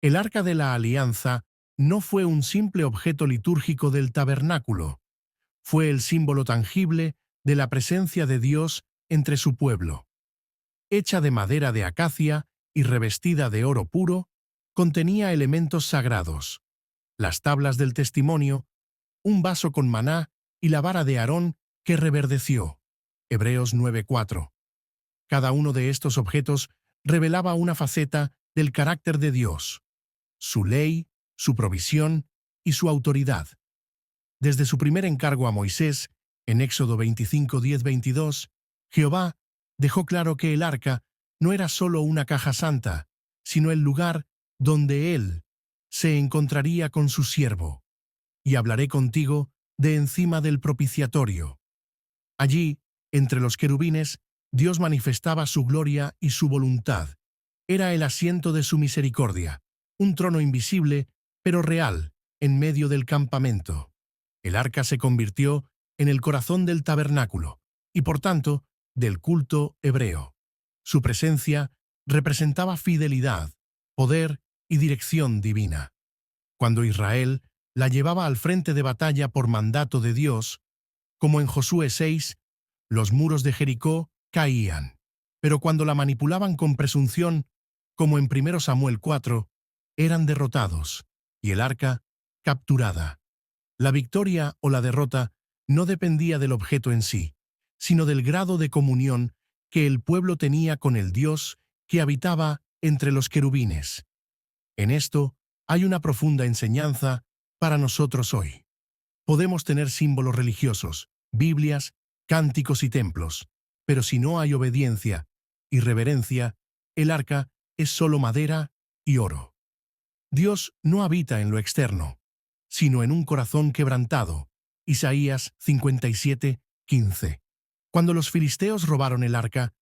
El Arca de la Alianza no fue un simple objeto litúrgico del tabernáculo, fue el símbolo tangible de la presencia de Dios entre su pueblo. Hecha de madera de acacia y revestida de oro puro, contenía elementos sagrados, las tablas del testimonio, un vaso con maná y la vara de Aarón que reverdeció. Hebreos 9:4. Cada uno de estos objetos revelaba una faceta del carácter de Dios, su ley, su provisión y su autoridad. Desde su primer encargo a Moisés, en Éxodo 25:10-22, Jehová dejó claro que el arca no era solo una caja santa, sino el lugar donde él se encontraría con su siervo. Y hablaré contigo de encima del propiciatorio. Allí, entre los querubines, Dios manifestaba su gloria y su voluntad. Era el asiento de su misericordia, un trono invisible, pero real, en medio del campamento. El arca se convirtió en el corazón del tabernáculo, y por tanto, del culto hebreo. Su presencia representaba fidelidad, poder y dirección divina. Cuando Israel la llevaba al frente de batalla por mandato de Dios, como en Josué 6, los muros de Jericó caían. Pero cuando la manipulaban con presunción, como en 1 Samuel 4, eran derrotados, y el arca capturada. La victoria o la derrota no dependía del objeto en sí, sino del grado de comunión que el pueblo tenía con el Dios que habitaba entre los querubines. En esto hay una profunda enseñanza para nosotros hoy. Podemos tener símbolos religiosos, Biblias, cánticos y templos, pero si no hay obediencia y reverencia, el arca es solo madera y oro. Dios no habita en lo externo, sino en un corazón quebrantado. Isaías 57:15. Cuando los filisteos robaron el arca,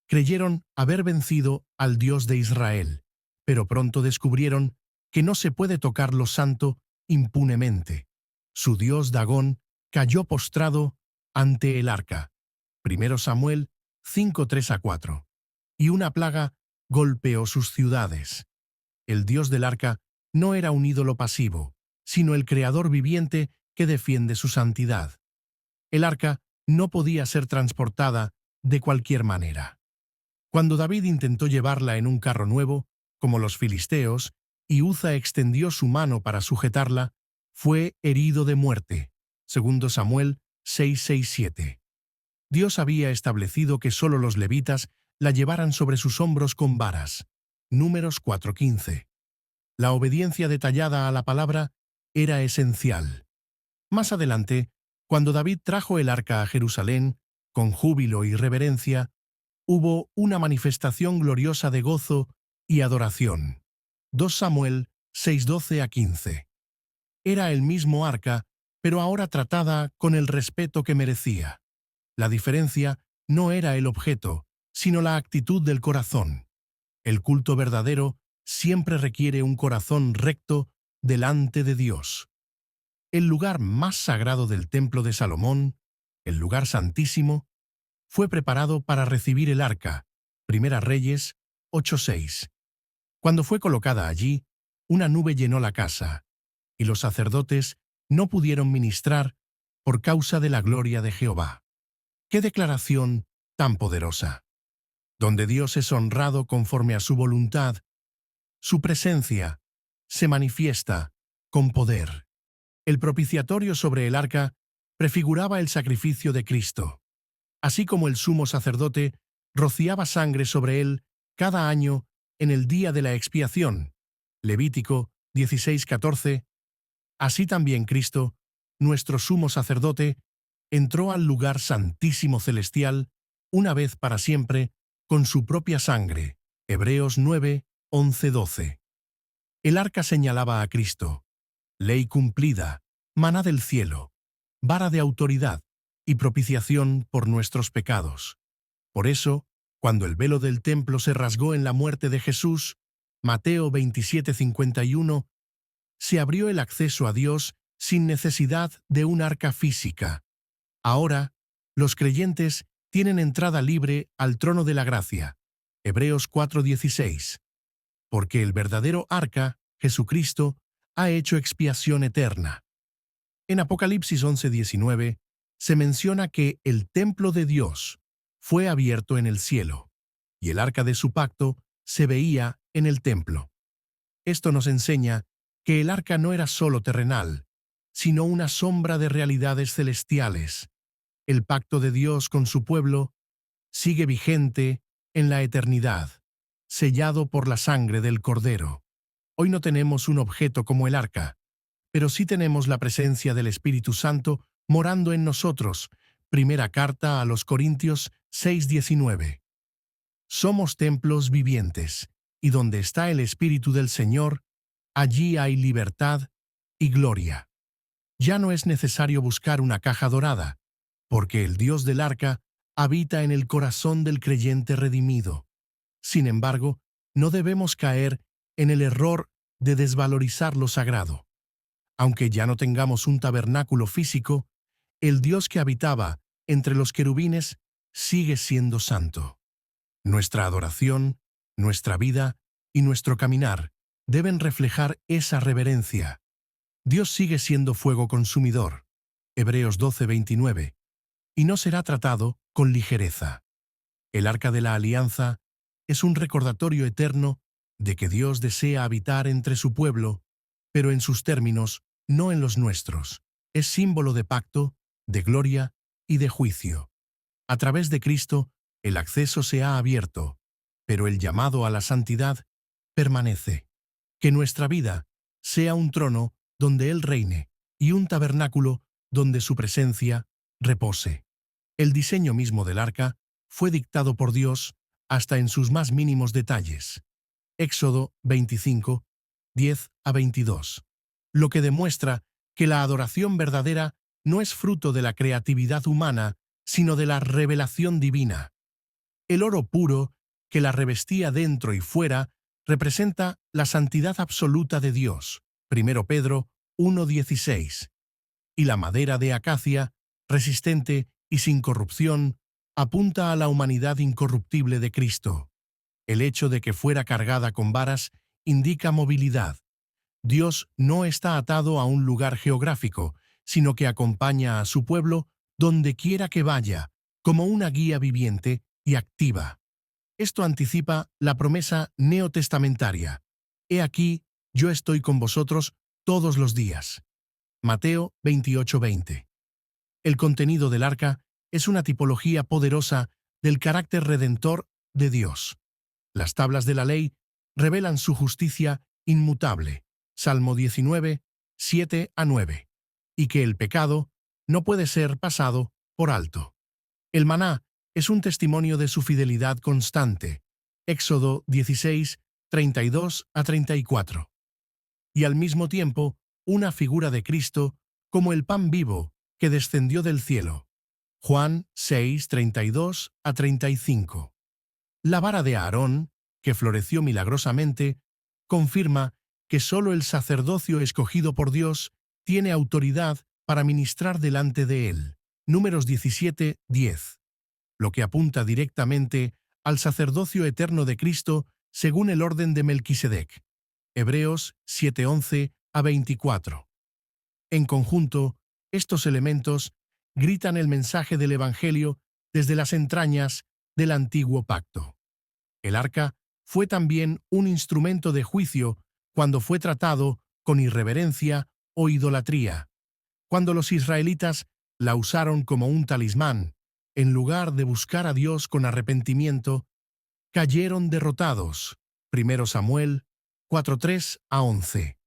creyeron haber vencido al Dios de Israel, pero pronto descubrieron que no se puede tocar lo santo impunemente. Su dios Dagón cayó postrado ante el arca. 1 Samuel 5:3-4. Y una plaga golpeó sus ciudades. El Dios del arca no era un ídolo pasivo, sino el Creador viviente que defiende su santidad. El arca no podía ser transportada de cualquier manera. Cuando David intentó llevarla en un carro nuevo, como los filisteos, y Uza extendió su mano para sujetarla, fue herido de muerte. 2 Samuel 6:6-7. Dios había establecido que solo los levitas la llevaran sobre sus hombros con varas. Números 4:15. La obediencia detallada a la palabra era esencial. Más adelante, cuando David trajo el arca a Jerusalén, con júbilo y reverencia, hubo una manifestación gloriosa de gozo y adoración. 2 Samuel 6:12-15. Era el mismo arca, pero ahora tratada con el respeto que merecía. La diferencia no era el objeto, sino la actitud del corazón. El culto verdadero siempre requiere un corazón recto delante de Dios. El lugar más sagrado del templo de Salomón, el lugar santísimo, fue preparado para recibir el arca. 1 Reyes 8:6. Cuando fue colocada allí, una nube llenó la casa, y los sacerdotes no pudieron ministrar por causa de la gloria de Jehová. ¡Qué declaración tan poderosa! Donde Dios es honrado conforme a su voluntad, su presencia se manifiesta con poder. El propiciatorio sobre el arca prefiguraba el sacrificio de Cristo, así como el sumo sacerdote rociaba sangre sobre él cada año en el día de la expiación. Levítico 16:14. Así también Cristo, nuestro sumo sacerdote, entró al lugar santísimo celestial una vez para siempre con su propia sangre. Hebreos 9:11-12. El arca señalaba a Cristo, ley cumplida, maná del cielo, vara de autoridad y propiciación por nuestros pecados. Por eso, cuando el velo del templo se rasgó en la muerte de Jesús, Mateo 27:51, se abrió el acceso a Dios sin necesidad de un arca física. Ahora, los creyentes tienen entrada libre al trono de la gracia. Hebreos 4:16. Porque el verdadero arca Jesucristo, ha hecho expiación eterna. En Apocalipsis 11:19 se menciona que el templo de Dios fue abierto en el cielo, y el arca de su pacto se veía en el templo. Esto nos enseña que el arca no era solo terrenal, sino una sombra de realidades celestiales. El pacto de Dios con su pueblo sigue vigente en la eternidad, sellado por la sangre del Cordero. Hoy no tenemos un objeto como el arca, pero sí tenemos la presencia del Espíritu Santo morando en nosotros. Primera carta a los Corintios 6:19. Somos templos vivientes, y donde está el Espíritu del Señor, allí hay libertad y gloria. Ya no es necesario buscar una caja dorada, porque el Dios del arca habita en el corazón del creyente redimido. Sin embargo, no debemos caer en el error de desvalorizar lo sagrado. Aunque ya no tengamos un tabernáculo físico, el Dios que habitaba entre los querubines sigue siendo santo. Nuestra adoración, nuestra vida y nuestro caminar deben reflejar esa reverencia. Dios sigue siendo fuego consumidor, Hebreos 12:29, y no será tratado con ligereza. El arca de la alianza es un recordatorio eterno de que Dios desea habitar entre su pueblo, pero en sus términos, no en los nuestros. Es símbolo de pacto, de gloria y de juicio. A través de Cristo, el acceso se ha abierto, pero el llamado a la santidad permanece. Que nuestra vida sea un trono donde Él reine y un tabernáculo donde su presencia repose. El diseño mismo del arca fue dictado por Dios hasta en sus más mínimos detalles. Éxodo 25, 10-22. Lo que demuestra que la adoración verdadera no es fruto de la creatividad humana, sino de la revelación divina. El oro puro, que la revestía dentro y fuera, representa la santidad absoluta de Dios, 1 Pedro 1:16. Y la madera de acacia, resistente y sin corrupción, apunta a la humanidad incorruptible de Cristo. El hecho de que fuera cargada con varas indica movilidad. Dios no está atado a un lugar geográfico, sino que acompaña a su pueblo donde quiera que vaya, como una guía viviente y activa. Esto anticipa la promesa neotestamentaria. He aquí, yo estoy con vosotros todos los días. Mateo 28:20. El contenido del arca es una tipología poderosa del carácter redentor de Dios. Las tablas de la ley revelan su justicia inmutable. Salmo 19, 7-9. Y que el pecado no puede ser pasado por alto. El maná es un testimonio de su fidelidad constante. Éxodo 16, 32-34. Y al mismo tiempo, una figura de Cristo como el pan vivo que descendió del cielo. Juan 6, 32-35. La vara de Aarón, que floreció milagrosamente, confirma que solo el sacerdocio escogido por Dios tiene autoridad para ministrar delante de él. Números 17, 10. Lo que apunta directamente al sacerdocio eterno de Cristo según el orden de Melquisedec. Hebreos 7:11-24. En conjunto, estos elementos gritan el mensaje del Evangelio desde las entrañas del antiguo pacto. El arca fue también un instrumento de juicio cuando fue tratado con irreverencia o idolatría. Cuando los israelitas la usaron como un talismán, en lugar de buscar a Dios con arrepentimiento, cayeron derrotados. 1 Samuel 4:3-11.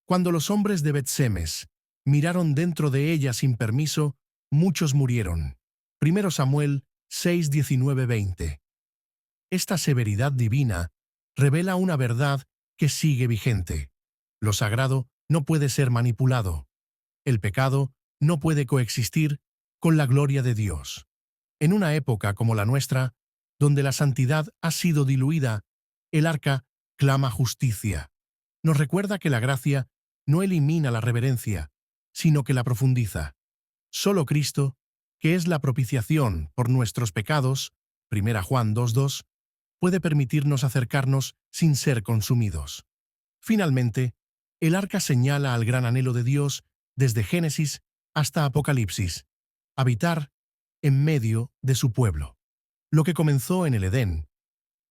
Cuando los hombres de Bet-Semes miraron dentro de ella sin permiso, muchos murieron. 1 Samuel 6:19-20. Esta severidad divina revela una verdad que sigue vigente. Lo sagrado no puede ser manipulado. El pecado no puede coexistir con la gloria de Dios. En una época como la nuestra, donde la santidad ha sido diluida, el arca clama justicia. Nos recuerda que la gracia no elimina la reverencia, sino que la profundiza. Solo Cristo, que es la propiciación por nuestros pecados, 1 Juan 2:2, puede permitirnos acercarnos sin ser consumidos. Finalmente, el arca señala al gran anhelo de Dios desde Génesis hasta Apocalipsis, habitar en medio de su pueblo. Lo que comenzó en el Edén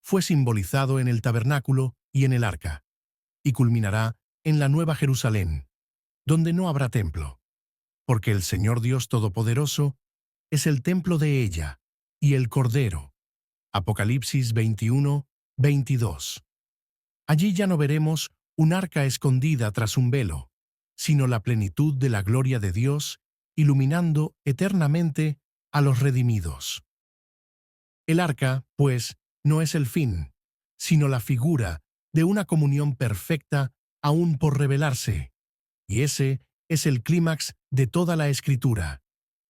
fue simbolizado en el tabernáculo y en el arca, y culminará en la Nueva Jerusalén, donde no habrá templo, porque el Señor Dios Todopoderoso es el templo de ella y el Cordero. Apocalipsis 21, 22. Allí ya no veremos un arca escondida tras un velo, sino la plenitud de la gloria de Dios iluminando eternamente a los redimidos. El arca, pues, no es el fin, sino la figura de una comunión perfecta aún por revelarse. Y ese es el clímax de toda la Escritura.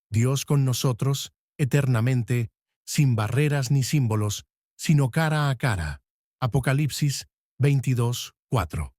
Dios con nosotros, eternamente, sin barreras ni símbolos, sino cara a cara. Apocalipsis 22, 4.